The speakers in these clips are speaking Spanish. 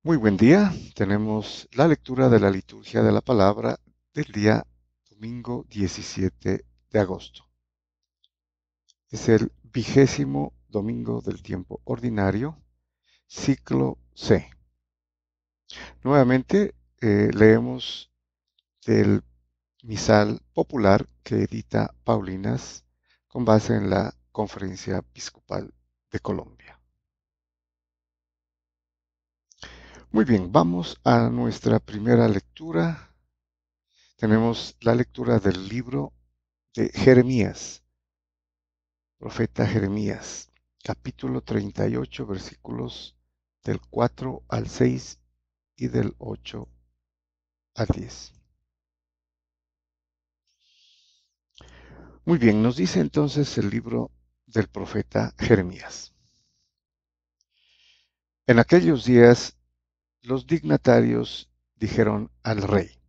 Muy buen día. Tenemos la lectura de la liturgia de la palabra del día domingo 17 de agosto. Es el 20º domingo del tiempo ordinario, ciclo C. Nuevamente leemos del misal popular que edita Paulinas con base en la Conferencia Episcopal de Colombia. Muy bien, vamos a nuestra primera lectura. Tenemos la lectura del libro de Jeremías, profeta Jeremías, capítulo 38, versículos del 4 al 6 y del 8 al 10. Muy bien, nos dice entonces el libro del profeta Jeremías. En aquellos días los dignatarios dijeron al rey: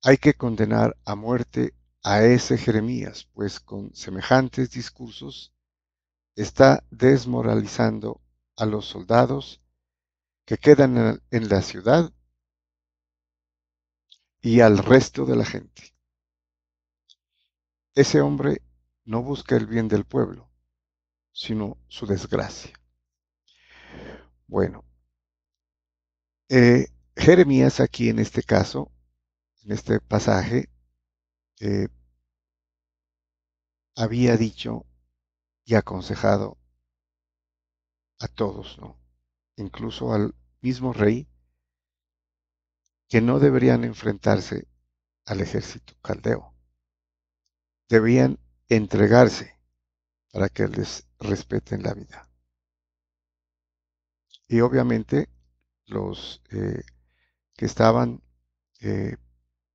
hay que condenar a muerte a ese Jeremías, pues con semejantes discursos está desmoralizando a los soldados que quedan en la ciudad y al resto de la gente. Ese hombre no busca el bien del pueblo, sino su desgracia. Bueno, Jeremías aquí en este caso, en este pasaje, eh, había dicho y aconsejado a todos, ¿no? Incluso al mismo rey, que no deberían enfrentarse al ejército caldeo. Debían entregarse para que les respeten la vida. Y obviamente los que estaban eh,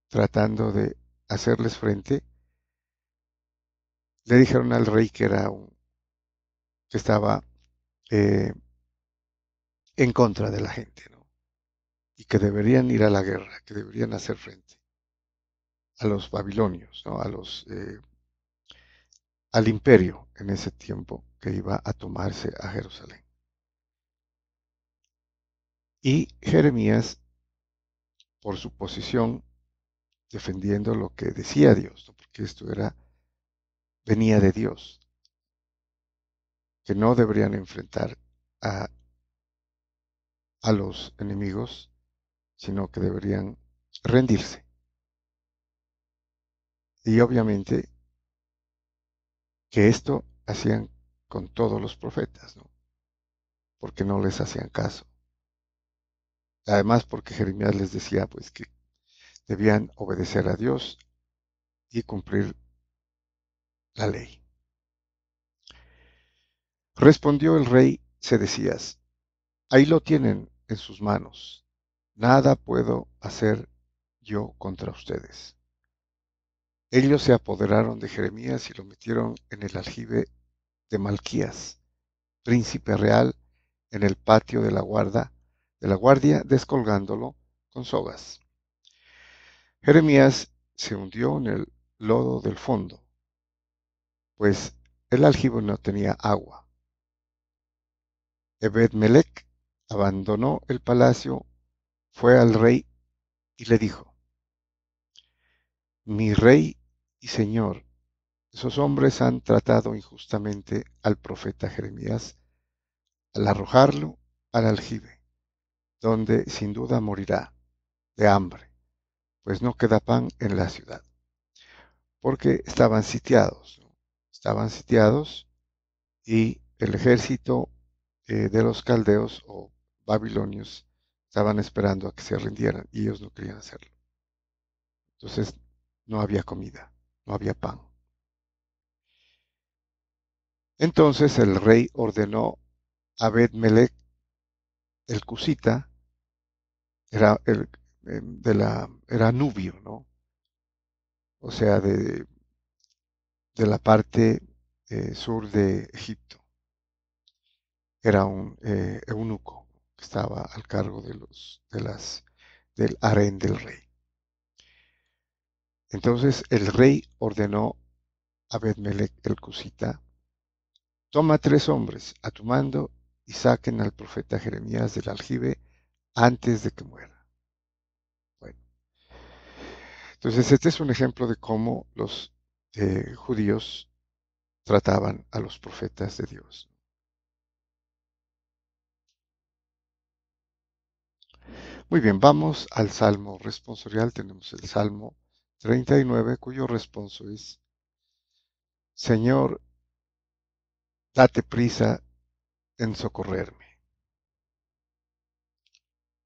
tratando de hacerles frente, le dijeron al rey que estaba eh, en contra de la gente, ¿no? Y que deberían ir a la guerra, que deberían hacer frente a los babilonios, ¿no? Al imperio en ese tiempo que iba a tomarse a Jerusalén. Y Jeremías, por su posición, defendiendo lo que decía Dios, ¿no? Porque venía de Dios, que no deberían enfrentar a, a los enemigos, sino que deberían rendirse. Y obviamente que esto hacían con todos los profetas, ¿no? Porque no les hacían caso. Además, porque Jeremías les decía pues que debían obedecer a Dios y cumplir la ley. Respondió el rey Sedecías: ahí lo tienen en sus manos. Nada puedo hacer yo contra ustedes. Ellos se apoderaron de Jeremías y lo metieron en el aljibe de Malquías, príncipe real, en el patio de la guardia, descolgándolo con sogas. Jeremías se hundió en el lodo del fondo, pues el aljibe no tenía agua. Ebed-melech abandonó el palacio, fue al rey y le dijo: mi rey y señor, esos hombres han tratado injustamente al profeta Jeremías al arrojarlo al aljibe, donde sin duda morirá de hambre, pues no queda pan en la ciudad, porque estaban sitiados, ¿no? Estaban sitiados y el ejército de los caldeos o babilonios estaban esperando a que se rindieran y ellos no querían hacerlo. Entonces no había comida, no había pan. Entonces el rey ordenó a Abed-melech el cusita, era, el, era nubio, ¿no? O sea, de la parte sur de Egipto. Era un eunuco que estaba al cargo del harén del rey. Entonces el rey ordenó a Abed-melech el cusita: toma 3 hombres a tu mando y saquen al profeta Jeremías del aljibe antes de que muera. Bueno, entonces este es un ejemplo de cómo los judíos trataban a los profetas de Dios. Muy bien, vamos al Salmo responsorial. Tenemos el Salmo 39, cuyo responso es: Señor, date prisa en socorrerme.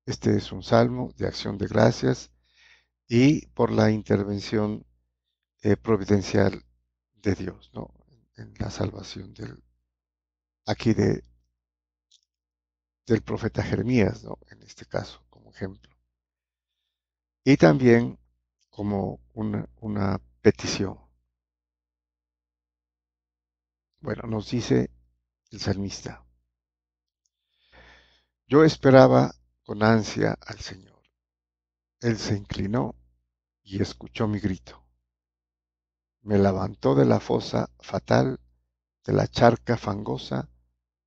Este es un salmo de acción de gracias y por la intervención providencial de Dios, ¿no? En la salvación aquí del profeta Jeremías, ¿no? En este caso, como ejemplo. Y también como una petición. Bueno, nos dice el salmista: yo esperaba con ansia al Señor. Él se inclinó y escuchó mi grito. Me levantó de la fosa fatal, de la charca fangosa,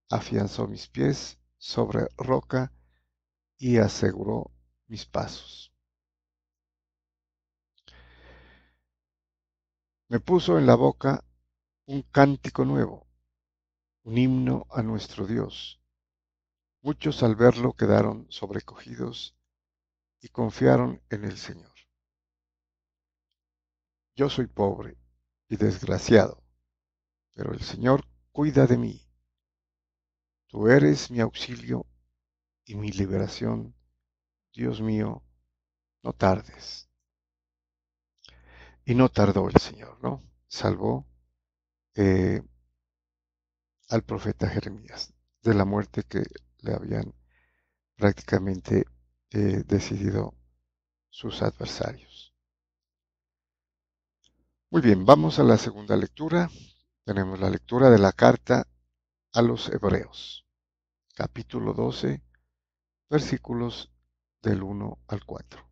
afianzó mis pies sobre roca y aseguró mis pasos. Me puso en la boca un cántico nuevo, un himno a nuestro Dios. Muchos al verlo quedaron sobrecogidos y confiaron en el Señor. Yo soy pobre y desgraciado, pero el Señor cuida de mí. Tú eres mi auxilio y mi liberación. Dios mío, no tardes. Y no tardó el Señor, ¿no? Salvó eh, al profeta Jeremías de la muerte que le habían prácticamente decidido sus adversarios. Muy bien, vamos a la segunda lectura. Tenemos la lectura de la carta a los Hebreos, capítulo 12, versículos del 1 al 4.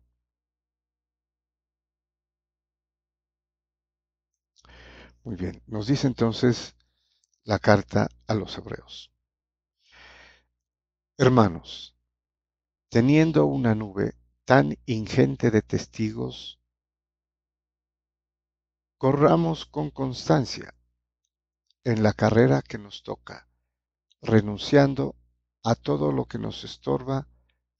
Muy bien, nos dice entonces la carta a los Hebreos. Hermanos, teniendo una nube tan ingente de testigos, corramos con constancia en la carrera que nos toca, renunciando a todo lo que nos estorba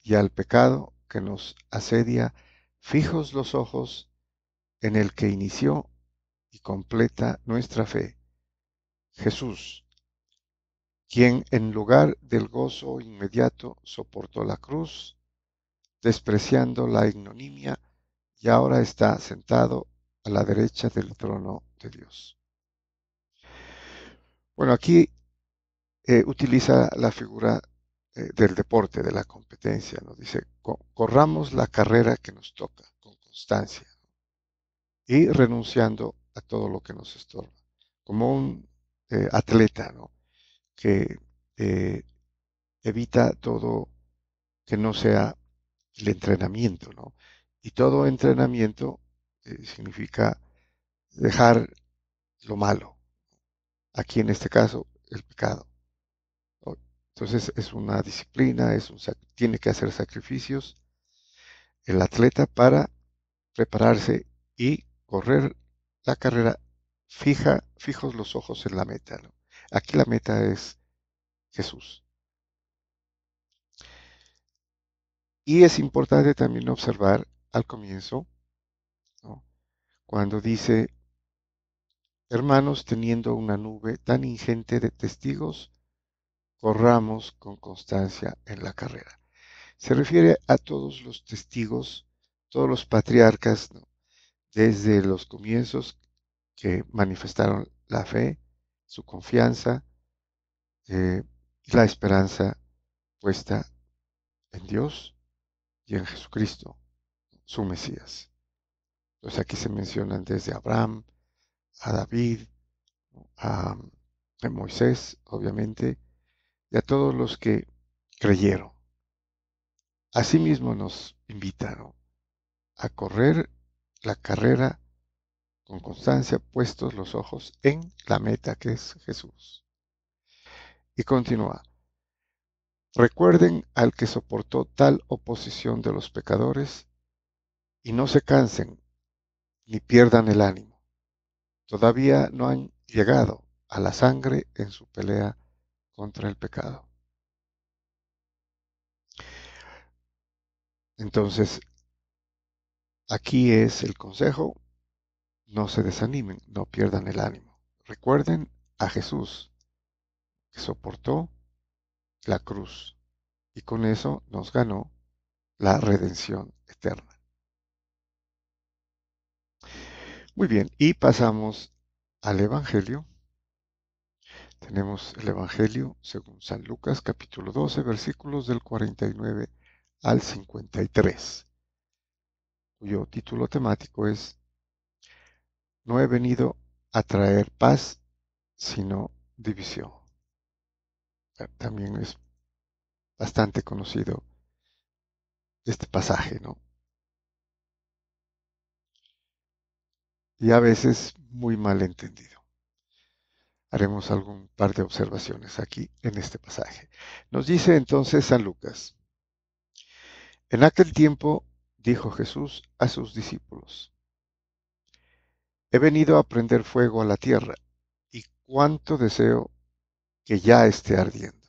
y al pecado que nos asedia, fijos los ojos en el que inició y completa nuestra fe, Jesús, quien en lugar del gozo inmediato soportó la cruz, despreciando la ignominia, y ahora está sentado a la derecha del trono de Dios. Bueno, aquí utiliza la figura del deporte, de la competencia, ¿no? Dice: corramos la carrera que nos toca con constancia y renunciando a todo lo que nos estorba, como un atleta, ¿no? Que eh, evita todo que no sea el entrenamiento, ¿no? Y todo entrenamiento significa dejar lo malo, aquí en este caso el pecado, ¿no? Entonces es una disciplina, tiene que hacer sacrificios el atleta para prepararse y correr la carrera fijos los ojos en la meta, ¿no? Aquí la meta es Jesús. Y es importante también observar al comienzo, ¿no? Cuando dice: hermanos, teniendo una nube tan ingente de testigos, corramos con constancia en la carrera. Se refiere a todos los testigos, todos los patriarcas, ¿no? Desde los comienzos, que manifestaron la fe, su confianza y la esperanza puesta en Dios y en Jesucristo, su Mesías. Entonces aquí se mencionan desde Abraham, a David, a Moisés, obviamente, y a todos los que creyeron. Asimismo nos invita, ¿no?, a correr la carrera con constancia, puestos los ojos en la meta, que es Jesús. Y continúa: Recuerden al que soportó tal oposición de los pecadores y no se cansen ni pierdan el ánimo. Todavía no han llegado a la sangre en su pelea contra el pecado. Entonces, aquí es el consejo: no se desanimen, no pierdan el ánimo. Recuerden a Jesús, que soportó la cruz y con eso nos ganó la redención eterna. Muy bien, y pasamos al Evangelio. Tenemos el Evangelio según San Lucas, capítulo 12, versículos del 49 al 53, cuyo título temático es: No he venido a traer paz, sino división. También es bastante conocido este pasaje, ¿no? Y a veces muy mal entendido. Haremos algún par de observaciones aquí en este pasaje. Nos dice entonces San Lucas: En aquel tiempo dijo Jesús a sus discípulos: He venido a prender fuego a la tierra, y cuánto deseo que ya esté ardiendo.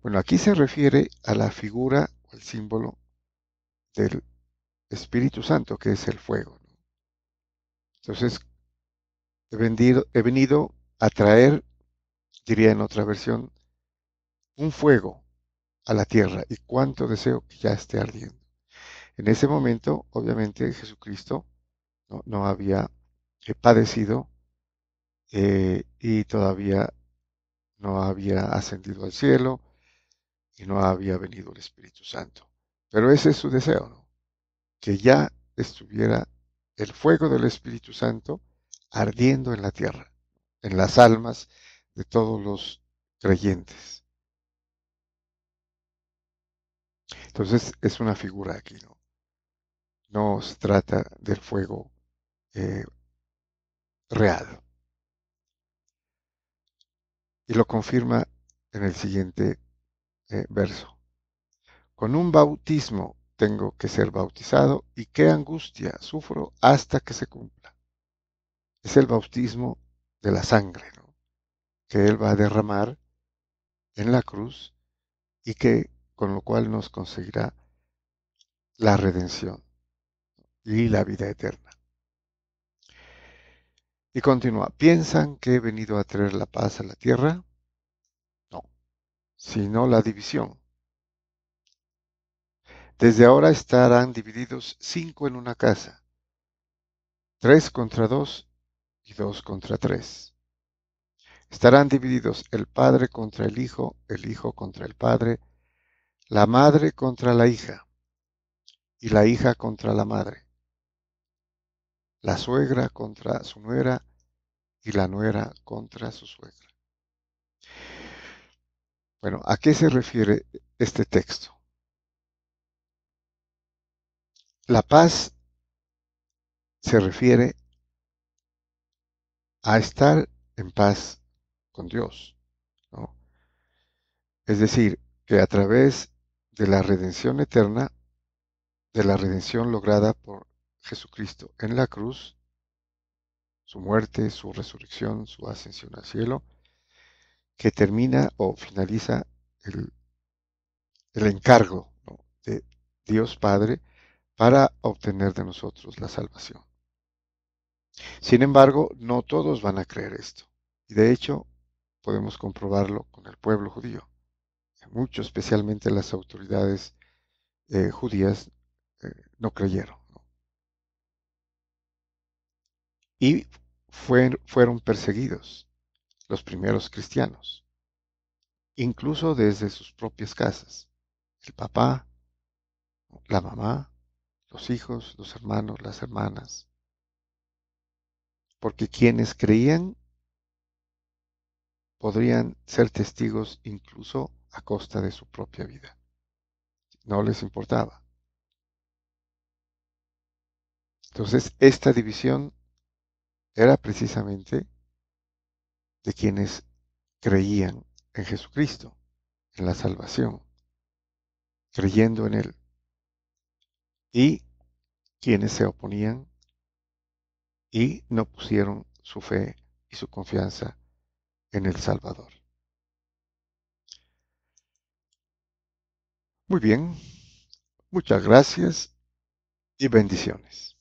Bueno, aquí se refiere a la figura o el símbolo del Espíritu Santo, que es el fuego, ¿no? Entonces, he venido a traer, diría en otra versión, un fuego a la tierra, y cuánto deseo que ya esté ardiendo. En ese momento, obviamente, Jesucristo no había padecido, y todavía no había ascendido al cielo y no había venido el Espíritu Santo. Pero ese es su deseo, ¿no? Que ya estuviera el fuego del Espíritu Santo ardiendo en la tierra, en las almas de todos los creyentes. Entonces es una figura aquí, ¿no? No se trata del fuego eh, real. Y lo confirma en el siguiente verso. Con un bautismo tengo que ser bautizado, y qué angustia sufro hasta que se cumpla. Es el bautismo de la sangre, ¿no?, que Él va a derramar en la cruz, y que con lo cual nos conseguirá la redención y la vida eterna. Y continúa: ¿piensan que he venido a traer la paz a la tierra? No, sino la división. Desde ahora estarán divididos 5 en una casa, 3 contra 2 y 2 contra 3. Estarán divididos el padre contra el hijo contra el padre, la madre contra la hija, y la hija contra la madre, la suegra contra su nuera, y la nuera contra su suegra. Bueno, ¿a qué se refiere este texto? La paz se refiere a estar en paz con Dios, ¿no? Es decir, que a través de la redención eterna, de la redención lograda por Jesucristo en la cruz, su muerte, su resurrección, su ascensión al cielo, que termina o finaliza el, el encargo, ¿no?, de Dios Padre para obtener de nosotros la salvación. Sin embargo, no todos van a creer esto. Y de hecho, podemos comprobarlo con el pueblo judío. Muchos, especialmente las autoridades judías, no creyeron, ¿no? Y fueron perseguidos los primeros cristianos, incluso desde sus propias casas. El papá, la mamá, los hijos, los hermanos, las hermanas. Porque quienes creían podrían ser testigos incluso a costa de su propia vida. No les importaba. Entonces, esta división era precisamente de quienes creían en Jesucristo, en la salvación, creyendo en Él, y quienes se oponían y no pusieron su fe y su confianza en el Salvador. Muy bien, muchas gracias y bendiciones.